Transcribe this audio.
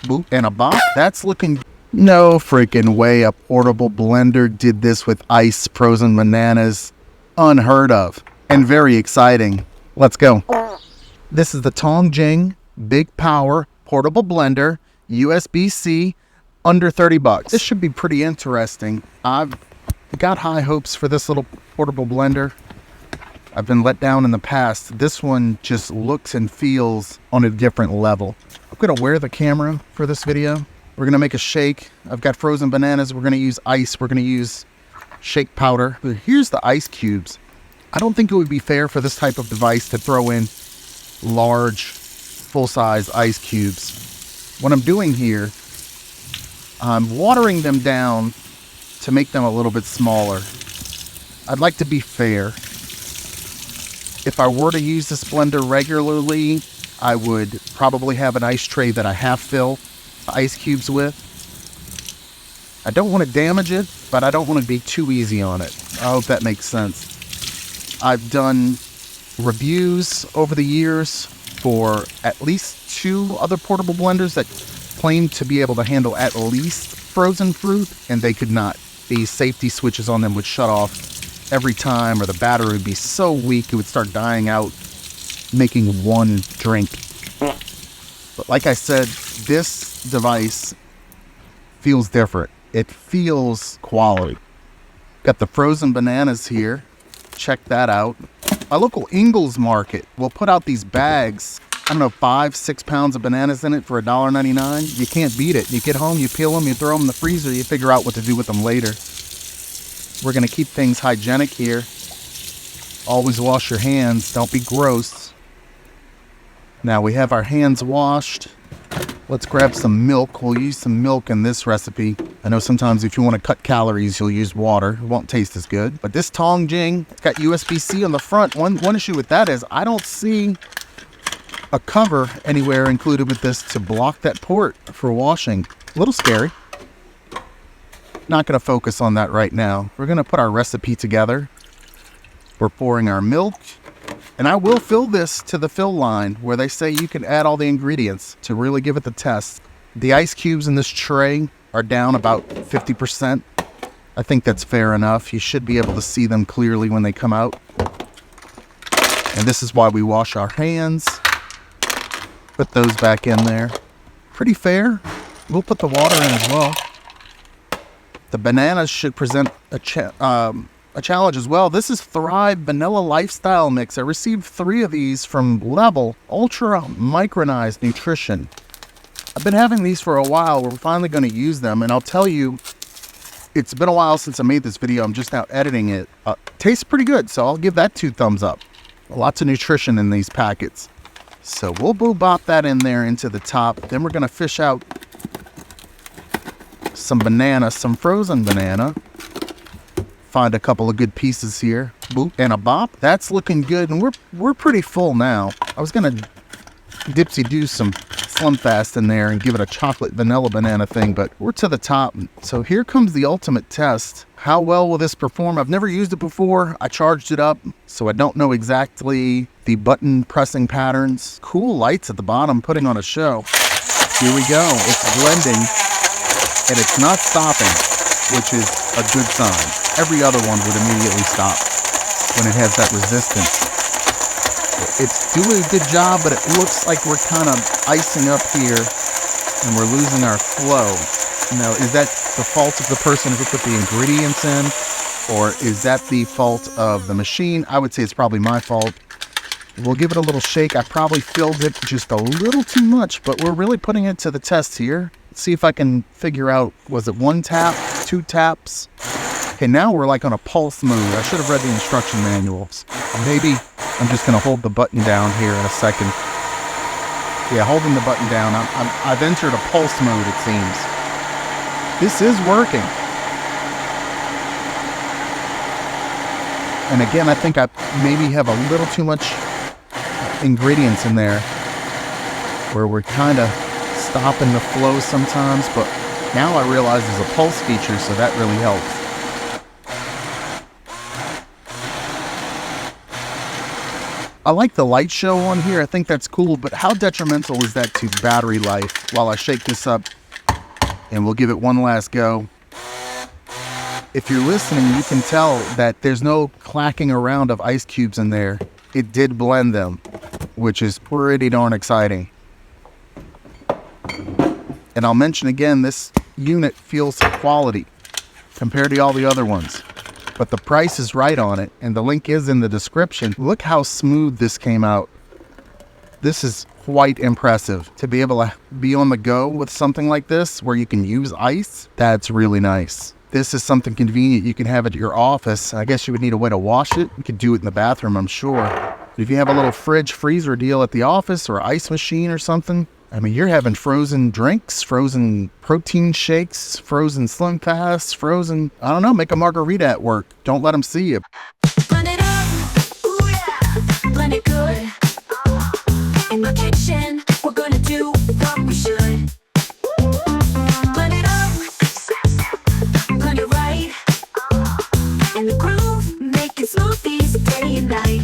Boop and a bop. That's looking... No freaking way a portable blender did this with ice frozen bananas. Unheard of. And very exciting. Let's go. This is the TongJing Big Power Portable Blender, USB-C, under 30 bucks. This should be pretty interesting. I've got high hopes for this little portable blender. I've been let down in the past. This one just looks and feels on a different level. I'm gonna wear the camera for this video. We're gonna make a shake. I've got frozen bananas. We're gonna use ice. We're gonna use shake powder. But here's the ice cubes. I don't think it would be fair for this type of device to throw in large, full-size ice cubes. What I'm doing here, I'm watering them down to make them a little bit smaller. I'd like to be fair. If I were to use this blender regularly, I would probably have an ice tray that I half fill ice cubes with. I don't want to damage it, but I don't want to be too easy on it. I hope that makes sense. I've done reviews over the years for at least 2 other portable blenders that claim to be able to handle at least frozen fruit, and they could not. These safety switches on them would shut off every time, or the battery would be so weak it would start dying out, making one drink. But like I said, this device feels different. It feels quality. Got the frozen bananas here. Check that out. My local Ingles market will put out these bags, I don't know, 5-6 pounds of bananas in it for $1.99. You can't beat it. You get home, you peel them, you throw them in the freezer, you figure out what to do with them later. We're gonna keep things hygienic here. Always wash your hands, don't be gross. Now we have our hands washed. Let's grab some milk. We'll use some milk in this recipe. I know sometimes if you want to cut calories, you'll use water. It won't taste as good. But this TongJing, it's got USB-C on the front. One issue with that is I don't see a cover anywhere included with this to block that port for washing. A little scary. Not going to focus on that right now. We're going to put our recipe together. We're pouring our milk. And I will fill this to the fill line where they say you can add all the ingredients to really give it the test. The ice cubes in this tray are down about 50%. I think that's fair enough. You should be able to see them clearly when they come out. And this is why we wash our hands. Put those back in there. Pretty fair. We'll put the water in as well. The bananas should present a challenge as well. This is Thrive Vanilla Lifestyle Mix. I received 3 of these from Level Ultra Micronized Nutrition. I've been having these for a while. We're finally going to use them, and I'll tell you, it's been a while since I made this video. I'm just now editing it. Tastes pretty good, so I'll give that 2 thumbs up. Lots of nutrition in these packets. So we'll bop that in there into the top. Then we're going to fish out some banana, some frozen banana. Find a couple of good pieces here. Boop and a bop. That's looking good, and we're pretty full now. I was gonna do some Slim Fast in there and give it a chocolate vanilla banana thing, but we're to the top. So here comes the ultimate test. How well will this perform? I've never used it before. I charged it up, so I don't know exactly the button pressing patterns. Cool lights at the bottom, putting on a show. Here we go. It's blending, and it's not stopping, which is a good sign. Every other one would immediately stop when it has that resistance. It's doing a good job, but it looks like we're kind of icing up here and we're losing our flow. Now, is that the fault of the person who put the ingredients in, or is that the fault of the machine? I would say it's probably my fault. We'll give it a little shake. I probably filled it just a little too much, but we're really putting it to the test here. Let's see if I can figure out, was it 1 tap, 2 taps? Okay, now we're like on a pulse mode. I should have read the instruction manuals. Maybe I'm just going to hold the button down here in a second. Yeah, holding the button down. I've entered a pulse mode, it seems. This is working. And again, I think I maybe have a little too much ingredients in there where we're kind of stopping the flow sometimes, but now I realize there's a pulse feature, so that really helps. I like the light show on here. I think that's cool, but how detrimental is that to battery life? While I shake this up, and we'll give it one last go. If you're listening, you can tell that there's no clacking around of ice cubes in there. It did blend them, which is pretty darn exciting. And I'll mention again, this unit feels quality compared to all the other ones. But the price is right on it, and the link is in the description. Look how smooth this came out. This is quite impressive. To be able to be on the go with something like this, where you can use ice, that's really nice. This is something convenient you can have at your office. I guess you would need a way to wash it. You could do it in the bathroom, I'm sure. If you have a little fridge freezer deal at the office or ice machine or something, I mean, you're having frozen drinks, frozen protein shakes, frozen Slim Fast, frozen, I don't know, make a margarita at work. Don't let them see you. Blend it up, ooh yeah, blend it good. In the kitchen, we're gonna do what we should. Blend it up, blend it right. In the groove, making smoothies day and night.